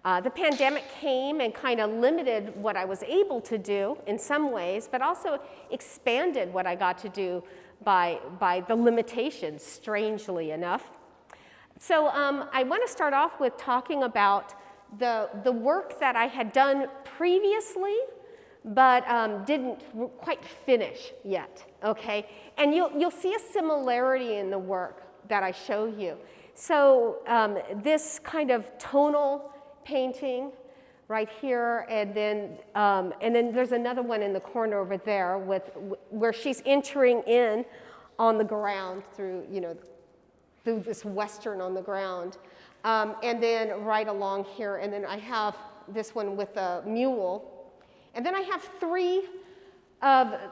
The pandemic came and kind of limited what I was able to do in some ways, but also expanded what I got to do by the limitations, strangely enough. So I want to start off with talking about the work that I had done previously, but didn't quite finish yet, okay? And you'll see a similarity in the work that I show you. So this kind of tonal painting right here, and then there's another one in the corner over there where she's entering in on the ground through, through this western on the ground. And then right along here, and then I have this one with a mule. And then I have 3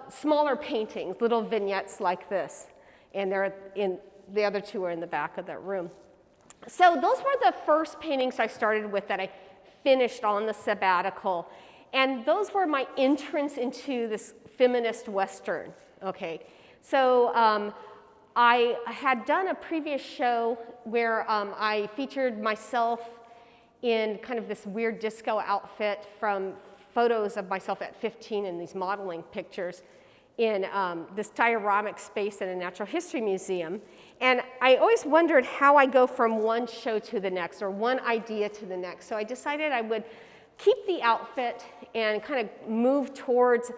smaller paintings, little vignettes like this. And the other 2 are in the back of that room. So those were the first paintings I started with that I finished on the sabbatical. And those were my entrance into this feminist Western, okay? So I had done a previous show where I featured myself in kind of this weird disco outfit from photos of myself at 15 in these modeling pictures in this dioramic space in a natural history museum. And I always wondered how I go from one show to the next or one idea to the next. So I decided I would keep the outfit and kind of move towards,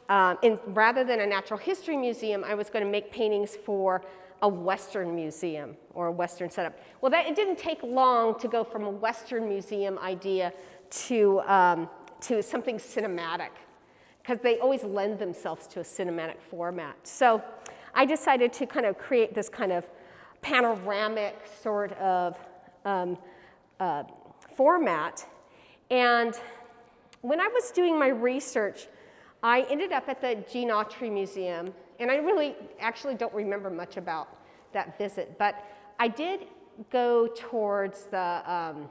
rather than a natural history museum, I was going to make paintings for a Western museum or a Western setup. Well, it didn't take long to go from a Western museum idea to something cinematic, because they always lend themselves to a cinematic format. So I decided to kind of create this kind of panoramic sort of format. And when I was doing my research, I ended up at the Gene Autry Museum, and I really actually don't remember much about that visit, but I did go towards the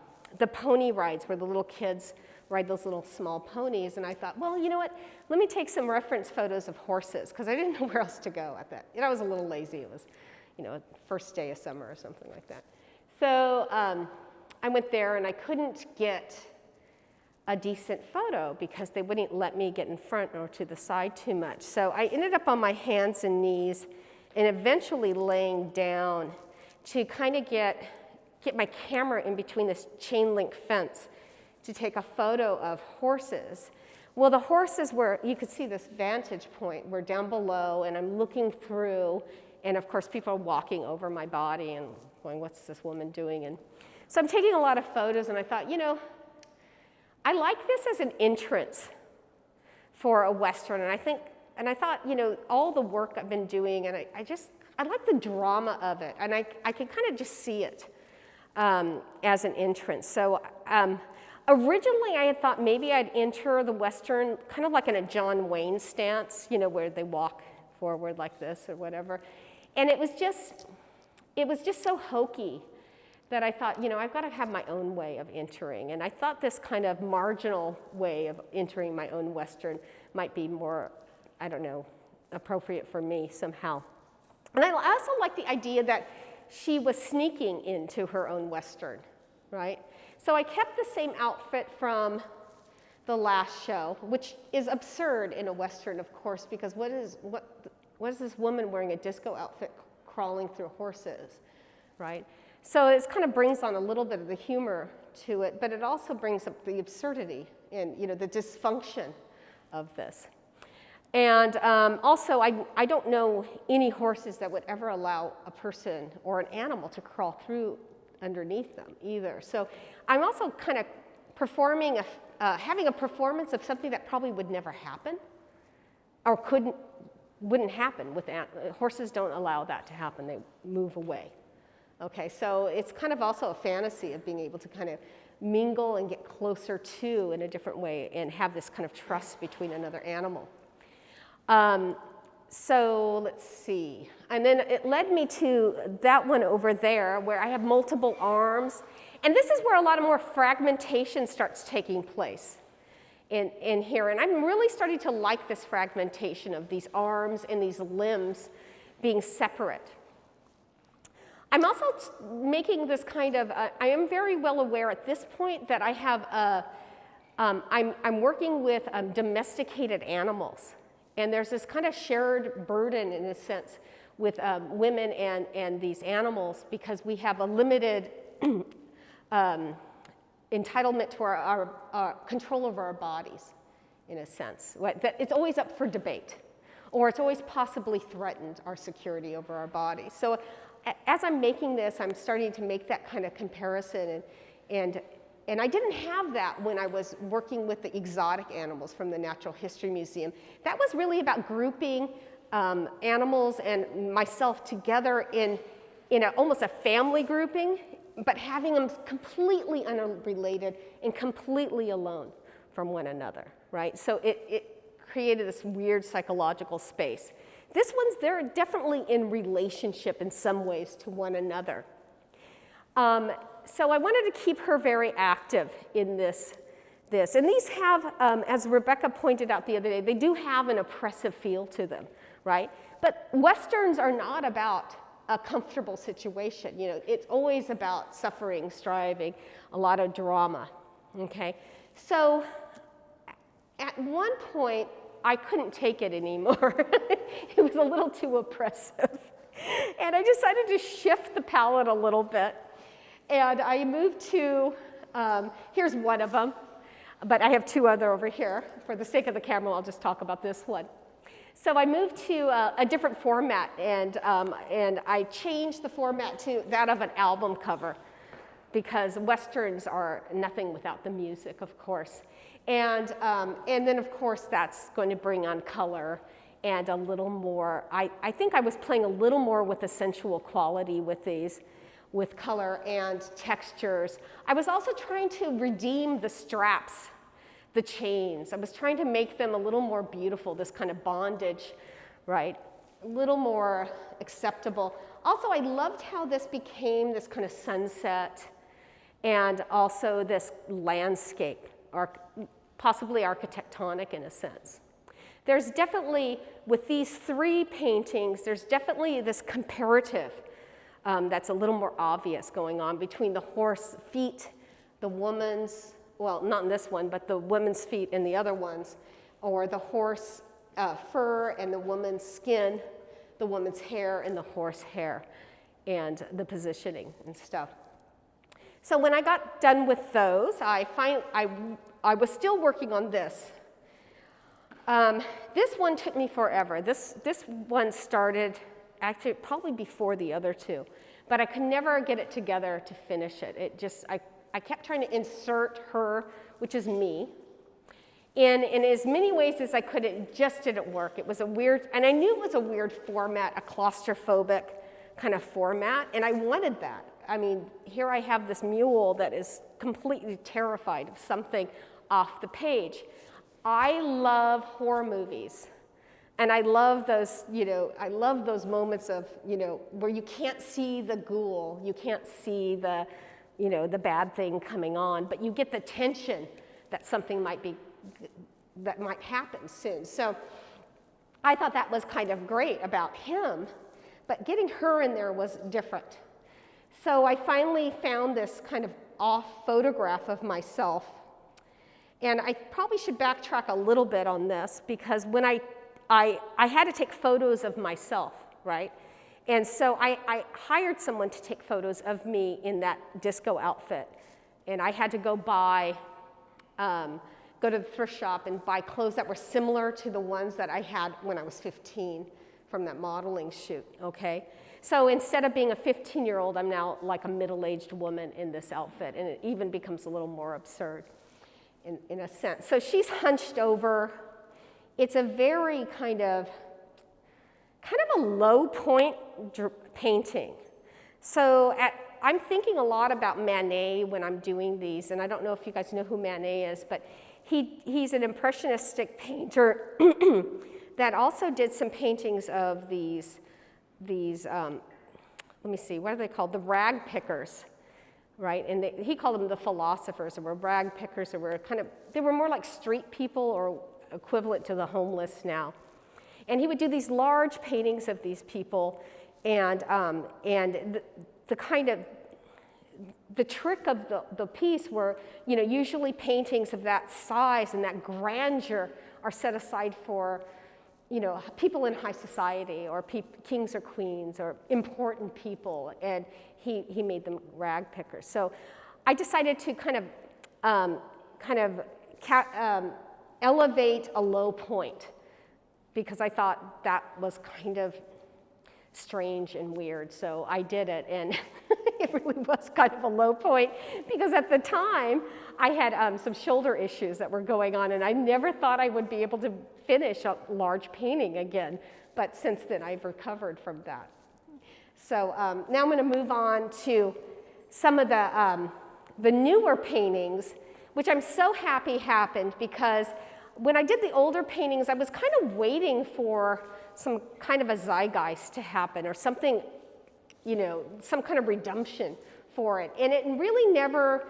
pony rides where the little kids ride those little small ponies, and I thought, well, you know what, let me take some reference photos of horses, because I didn't know where else to go at that. I was a little lazy. It was, first day of summer or something like that. So I went there, and I couldn't get a decent photo because they wouldn't let me get in front or to the side too much. So I ended up on my hands and knees and eventually laying down to kind of get my camera in between this chain link fence to take a photo of horses. Well, the horses were, you could see this vantage point, were down below, and I'm looking through, and of course people are walking over my body and going, what's this woman doing? And so I'm taking a lot of photos, and I thought, I like this as an entrance for a Western, and I thought, all the work I've been doing, and I like the drama of it, and I can kind of just see it as an entrance. So originally I had thought maybe I'd enter the Western kind of like in a John Wayne stance, where they walk forward like this or whatever, and it was just so hokey that I thought, I've got to have my own way of entering. And I thought this kind of marginal way of entering my own Western might be more, appropriate for me somehow. And I also like the idea that she was sneaking into her own Western, right? So I kept the same outfit from the last show, which is absurd in a Western, of course, because what is this woman wearing a disco outfit crawling through horses, right? So it kind of brings on a little bit of the humor to it, but it also brings up the absurdity and the dysfunction of this. And also, I don't know any horses that would ever allow a person or an animal to crawl through underneath them either. So I'm also kind of performing, having a performance of something that probably would never happen or wouldn't happen with horses. Don't allow that to happen. They move away. Okay, so it's kind of also a fantasy of being able to kind of mingle and get closer to in a different way and have this kind of trust between another animal. So let's see. And then it led me to that one over there where I have multiple arms. And this is where a lot of more fragmentation starts taking place in here. And I'm really starting to like this fragmentation of these arms and these limbs being separate. I'm also making this kind of, I am very well aware at this point that I have I'm working with domesticated animals. And there's this kind of shared burden, in a sense, with women and these animals, because we have a limited entitlement to our control over our bodies, in a sense. That it's always up for debate, or it's always possibly threatened, our security over our bodies. So as I'm making this, I'm starting to make that kind of comparison, and I didn't have that when I was working with the exotic animals from the Natural History Museum. That was really about grouping animals and myself together in almost a family grouping, but having them completely unrelated and completely alone from one another, right? So it created this weird psychological space. This one's, they're definitely in relationship in some ways to one another. So I wanted to keep her very active in this. And these have, as Rebecca pointed out the other day, they do have an oppressive feel to them, right? But Westerns are not about a comfortable situation. You know, it's always about suffering, striving, a lot of drama, okay? So at one point, I couldn't take it anymore. It was a little too oppressive. And I decided to shift the palette a little bit. And I moved to, here's one of them, but I have two other over here. For the sake of the camera, I'll just talk about this one. So I moved to a different format, and I changed the format to that of an album cover, because Westerns are nothing without the music, of course. And then, of course, that's going to bring on color and a little more, I think I was playing a little more with the sensual quality with these, with color and textures. I was also trying to redeem the straps, the chains. I was trying to make them a little more beautiful, this kind of bondage, right? A little more acceptable. Also, I loved how this became this kind of sunset and also this landscape, or possibly architectonic in a sense. There's definitely, with these three paintings, there's definitely this comparative that's a little more obvious going on between the horse feet, the woman's, well, not in this one, but the woman's feet in the other ones, or the horse fur and the woman's skin, the woman's hair and the horse hair, and the positioning and stuff. So when I got done with those, I was still working on this. This one took me forever. This one started actually probably before the other two, but I could never get it together to finish it. It just, I kept trying to insert her, which is me, in as many ways as I could. It just didn't work. It was a weird, and I knew it was a weird format, a claustrophobic kind of format, and I wanted that. I mean, here I have this mule that is completely terrified of something off the page. I love horror movies. And I love those, I love those moments of, where you can't see the ghoul, you can't see the, the bad thing coming on, but you get the tension that something might happen soon. So I thought that was kind of great about him, but getting her in there was different. So I finally found this kind of off photograph of myself. And I probably should backtrack a little bit on this, because when I had to take photos of myself, right? And so I hired someone to take photos of me in that disco outfit. And I had to go to the thrift shop and buy clothes that were similar to the ones that I had when I was 15 from that modeling shoot, okay? So instead of being a 15-year-old, I'm now like a middle-aged woman in this outfit, and it even becomes a little more absurd in a sense. So she's hunched over. It's a very kind of a low point painting. So I'm thinking a lot about Manet when I'm doing these, and I don't know if you guys know who Manet is, but he's an impressionistic painter that also did some paintings of these let me see, what are they called? The rag pickers, right? And he called them the philosophers, or were rag pickers, or they were more like street people, or equivalent to the homeless now. And he would do these large paintings of these people, and the trick of the piece were, usually paintings of that size and that grandeur are set aside for, people in high society or kings or queens or important people, and he made them rag pickers. So I decided to kind of elevate a low point because I thought that was kind of strange and weird. So I did it, and it really was kind of a low point because at the time I had some shoulder issues that were going on, and I never thought I would be able to finish a large painting again. But since then, I've recovered from that. So now I'm going to move on to some of the newer paintings, which I'm so happy happened because when I did the older paintings, I was kind of waiting for some kind of a zeitgeist to happen or something, some kind of redemption for it. And it really never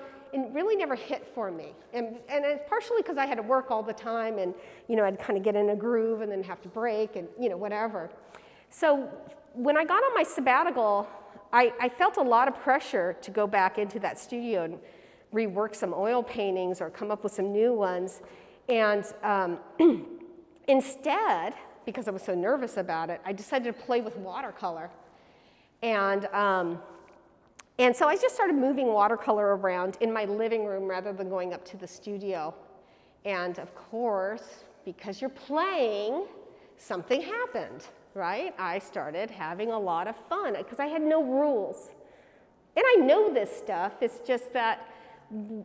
hit for me. And it's partially because I had to work all the time and, I'd kind of get in a groove and then have to break and, whatever. So when I got on my sabbatical, I felt a lot of pressure to go back into that studio and rework some oil paintings or come up with some new ones. And instead, because I was so nervous about it, I decided to play with watercolor. And so I just started moving watercolor around in my living room rather than going up to the studio. And of course, because you're playing, something happened, right? I started having a lot of fun because I had no rules. And I know this stuff, it's just that, and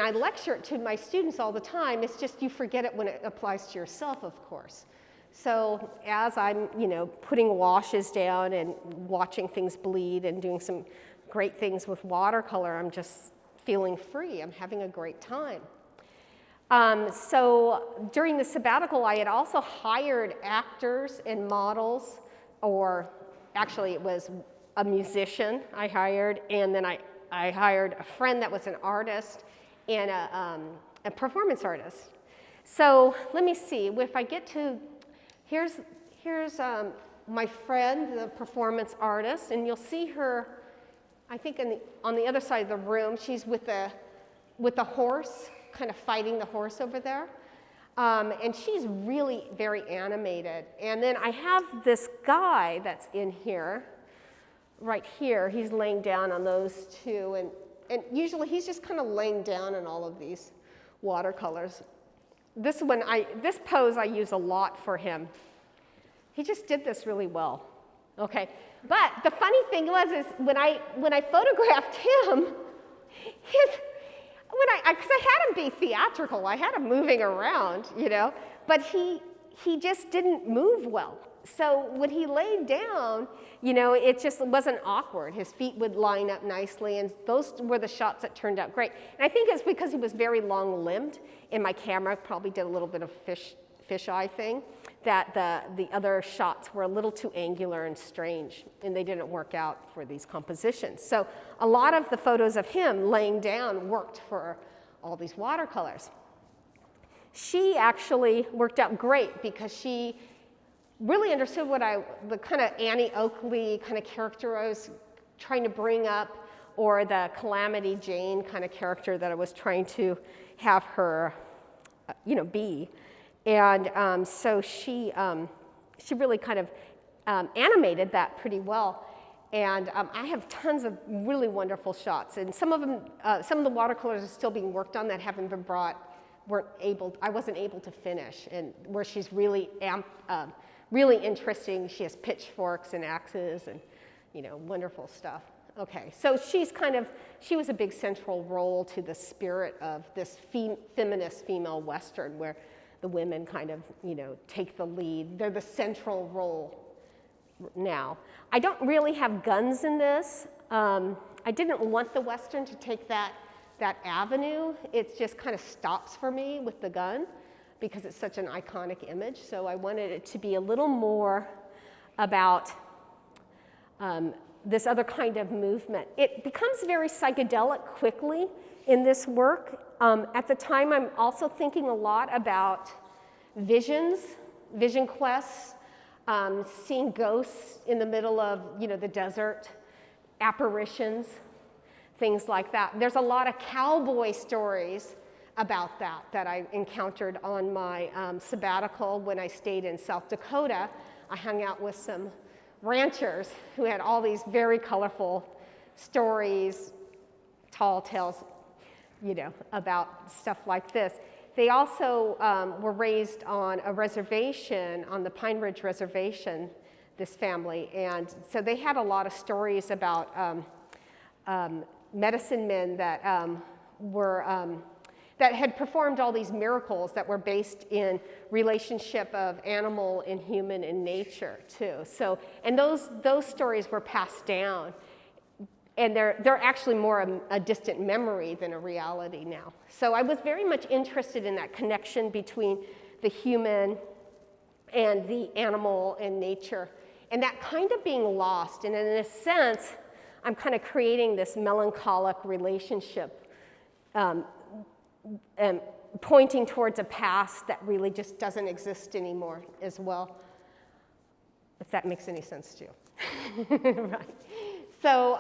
I lecture it to my students all the time, it's just you forget it when it applies to yourself, of course. So as I'm, putting washes down and watching things bleed and doing some great things with watercolor, I'm just feeling free. I'm having a great time. So during the sabbatical, I had also hired actors and models, or actually it was a musician I hired, and then I hired a friend that was an artist and a performance artist. So let me see, if I get to, here's my friend, the performance artist, and you'll see her, I think on the other side of the room, she's with a horse, kind of fighting the horse over there. And she's really very animated. And then I have this guy that's in here, right here. He's laying down on those two. And usually he's just kind of laying down on all of these watercolors. This pose I use a lot for him. He just did this really well. Okay, but the funny thing is when I photographed him, because I had him be theatrical, I had him moving around, but he just didn't move well. So when he laid down, it just wasn't awkward. His feet would line up nicely, and those were the shots that turned out great. And I think it's because he was very long-limbed, and my camera probably did a little bit of fisheye thing, that the other shots were a little too angular and strange, and they didn't work out for these compositions. So a lot of the photos of him laying down worked for all these watercolors. She actually worked out great because she really understood the kind of Annie Oakley kind of character I was trying to bring up, or the Calamity Jane kind of character that I was trying to have her, be. And so she really kind of animated that pretty well. And I have tons of really wonderful shots. And some of them, some of the watercolors are still being worked on that haven't been I wasn't able to finish. And where she's really really interesting. She has pitchforks and axes and, wonderful stuff. Okay, so she was a big central role to the spirit of this feminist female Western where the women kind of, take the lead. They're the central role now. I don't really have guns in this. I didn't want the Western to take that avenue. It just kind of stops for me with the gun because it's such an iconic image. So I wanted it to be a little more about this other kind of movement. It becomes very psychedelic quickly in this work. At the time, I'm also thinking a lot about vision quests, seeing ghosts in the middle of the desert, apparitions, things like that. There's a lot of cowboy stories about that I encountered on my sabbatical when I stayed in South Dakota. I hung out with some ranchers who had all these very colorful stories, tall tales, you know, about stuff like this. They also were raised on a reservation, on the Pine Ridge Reservation, this family, and so they had a lot of stories about medicine men that that had performed all these miracles that were based in relationship of animal and human and nature too. So, and those stories were passed down, and they're actually more a distant memory than a reality now. So I was very much interested in that connection between the human and the animal and nature, and that kind of being lost. And in a sense, I'm kind of creating this melancholic relationship, pointing towards a past that really just doesn't exist anymore as well, if that makes any sense to you. Right. So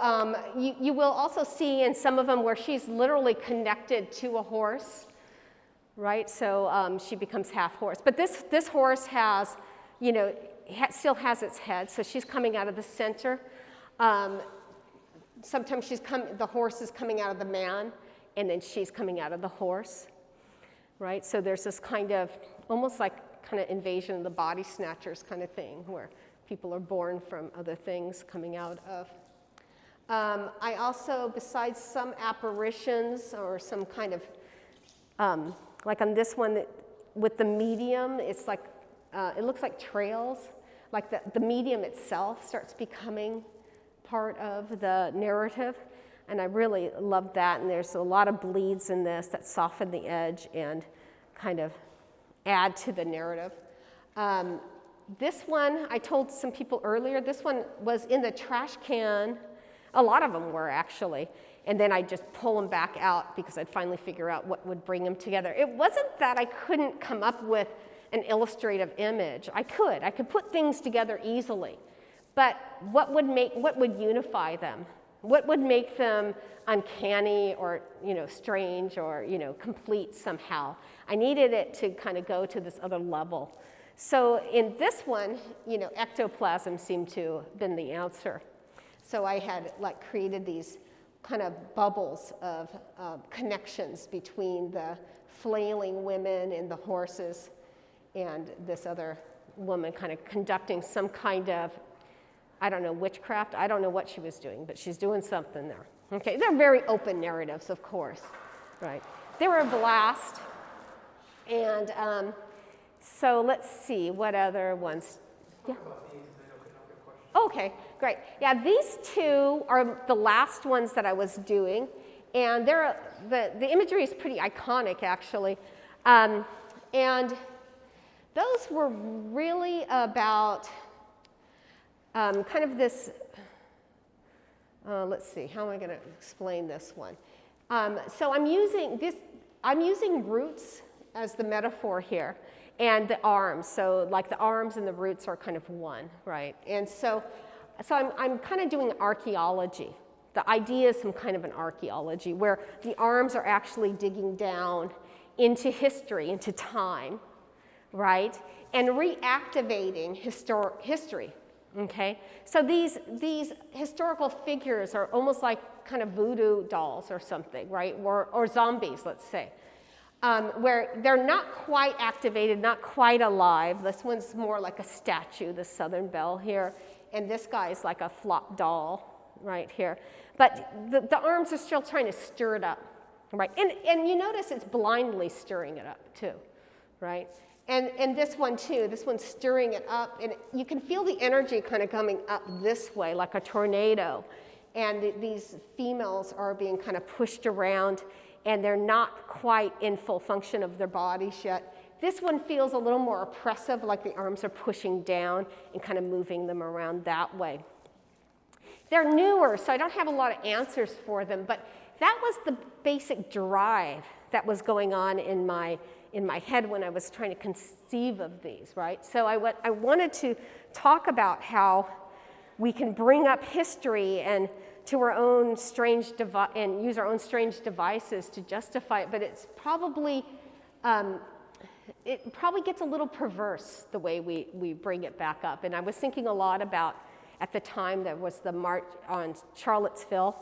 you will also see in some of them where she's literally connected to a horse, right? So she becomes half horse. But this horse has, you know, still has its head, so she's coming out of the center. Sometimes the horse is coming out of the man, and then she's coming out of the horse, right? So there's this kind of, almost like kind of invasion of the body snatchers kind of thing, where people are born from other things coming out of. I also, besides some apparitions or some kind of, like on this one with the medium, it's like, it looks like trails, like the medium itself starts becoming part of the narrative, and I really love that, and there's a lot of bleeds in this that soften the edge and kind of add to the narrative. This one, I told some people earlier, this one was in the trash can. A lot of them were actually, and then I just pull them back out because I'd finally figure out what would bring them together. It wasn't that I couldn't come up with an illustrative image. I could put things together easily. But what would unify them? What would make them uncanny or, you know, strange or, you know, complete somehow? I needed it to kind of go to this other level. So in this one, you know, ectoplasm seemed to have been the answer. So I had like created these kind of bubbles of connections between the flailing women and the horses and this other woman kind of conducting some kind of, I don't know, witchcraft. I don't know what she was doing, but she's doing something there. Okay, they're very open narratives, of course, right? They were a blast. And so let's see, what other ones? Yeah. Okay, great. Yeah, these two are the last ones that I was doing, and the imagery is pretty iconic, actually. And those were really about kind of this, let's see, how am I going to explain this one? So I'm using roots as the metaphor here, and the arms. So like the arms and the roots are kind of one, right? And so I'm kind of doing archaeology. The idea is some kind of an archaeology where the arms are actually digging down into history, into time, right? And reactivating history. Okay, so these historical figures are almost like kind of voodoo dolls or something, right? Or zombies, let's say, where they're not quite activated, not quite alive. This one's more like a statue, the Southern Belle here, and this guy's like a flop doll right here. But the arms are still trying to stir it up, right? And you notice it's blindly stirring it up too, right? And this one too, this one's stirring it up, and you can feel the energy kind of coming up this way like a tornado. And these females are being kind of pushed around, and they're not quite in full function of their bodies yet. This one feels a little more oppressive, like the arms are pushing down and kind of moving them around that way. They're newer, so I don't have a lot of answers for them, but that was the basic drive that was going on in my head when I was trying to conceive of these, right? So I wanted to talk about how we can bring up history and to our own strange and use our own strange devices to justify it, but it's probably, it probably gets a little perverse the way we bring it back up. And I was thinking a lot about, at the time, there was the march on Charlottesville,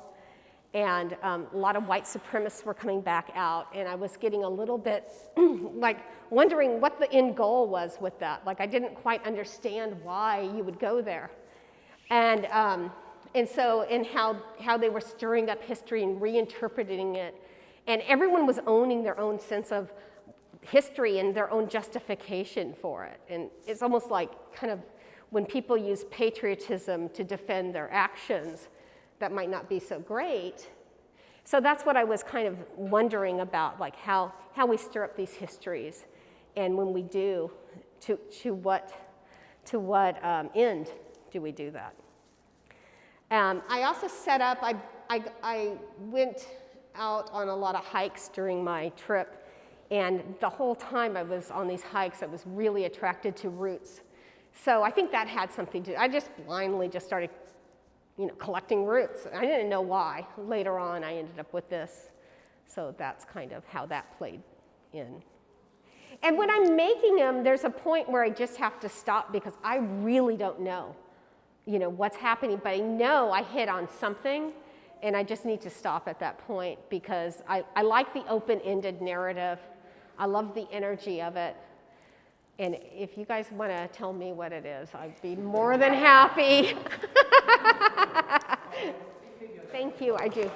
and a lot of white supremacists were coming back out, and I was getting a little bit like wondering what the end goal was with that. Like, I didn't quite understand why you would go there. And how they were stirring up history and reinterpreting it. And everyone was owning their own sense of history and their own justification for it. And it's almost like kind of when people use patriotism to defend their actions, that might not be so great. So that's what I was kind of wondering about, like how we stir up these histories, and when we do, to what end do we do that? I also set up, I went out on a lot of hikes during my trip, and the whole time I was on these hikes, I was really attracted to roots. So I think that had something to do. I just blindly just started, collecting roots. I didn't know why. Later on, I ended up with this. So that's kind of how that played in. And when I'm making them, there's a point where I just have to stop because I really don't know, what's happening. But I know I hit on something, and I just need to stop at that point because I like the open-ended narrative. I love the energy of it. And if you guys want to tell me what it is, I'd be more than happy. Thank you, I do.